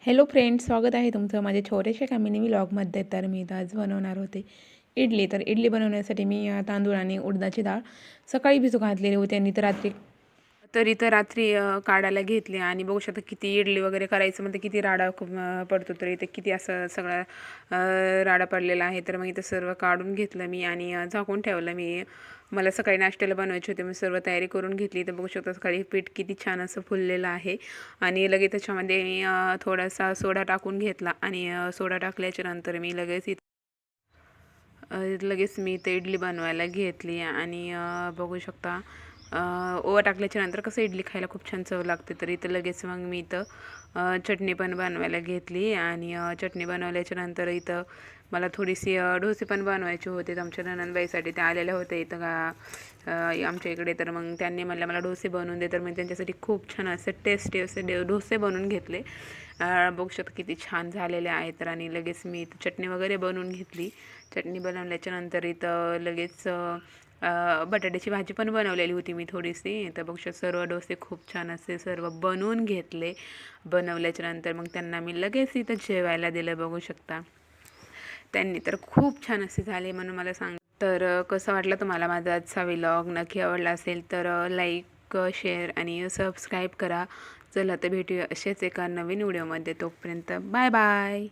Hello friends, स्वागत आहे तुमचं माझ्या छोट्याशा कामिनी व्लॉगमध्ये. तर मी आज बनवणार होते इडली. तर इडली बनवण्यासाठी मी तांदूळ आणि उडदाची डाळ सकाळी भिजू घातलेली होती आणि इथं रात्री काढायला घेतली. आणि बघू शकता किती इडली वगैरे करायचं म्हणजे किती राडा पडतो. तर इथे किती असं सगळा राडा पडलेला आहे. तर मग इथं सर्व काढून घेतलं मी आणि झाकून ठेवलं मी. मला सकाळी नाश्त्याला बनवायचे होते, मी सर्व तयारी करून घेतली. तर बघू शकता सकाळी पीठ किती छान असं फुललेलं आहे. आणि लगेच त्याच्यामध्ये मी थोडासा सोडा टाकून घेतला आणि सोडा टाकल्याच्या नंतर मी लगेच मी इथे इडली बनवायला घेतली. आणि बघू शकता ओवा टाकल्याच्या नंतर कसं इडली खायला खूप छान चव लागते. तर इथं लगेच मग मी इथं चटणी पण बनवायला घेतली. आणि चटणी बनवल्याच्या नंतर इथं मला थोडीशी डोसे पण बनवायचे होते. आमच्या ननंदबाईसाठी ते आलेल्या होते इथं आमच्या इकडे. तर मग त्यांनी मला डोसे बनवून दे. तर मी त्यांच्यासाठी खूप छान असे टेस्टी असे डोसे बनवून घेतले. बघू शकता किती छान झालेले आहेत. तर आणि लगेच मी इथं चटणी वगैरे बनवून घेतली. चटणी बनवल्याच्या नंतर इथं लगेच बटाट्याची भाजी पण बनवलेली होती मी थोडीशी. तर बघू शकता सर्व डोसे खूप छान असे सर्व बनवून घेतले. बनवल्याच्या नंतर मग त्यांना मी लगेच इथं जेवायला दिलं. बघू शकता त्यांनी तर खूप छान असे झाले म्हणून मला सांग. तर कसं वाटलं तुम्हाला माझा आजचा व्लॉग? नक्की आवडला असेल तर लाईक, शेअर आणि सबस्क्राईब करा. चला तर भेटूया असेच एका नवीन व्हिडिओमध्ये. तोपर्यंत बाय बाय.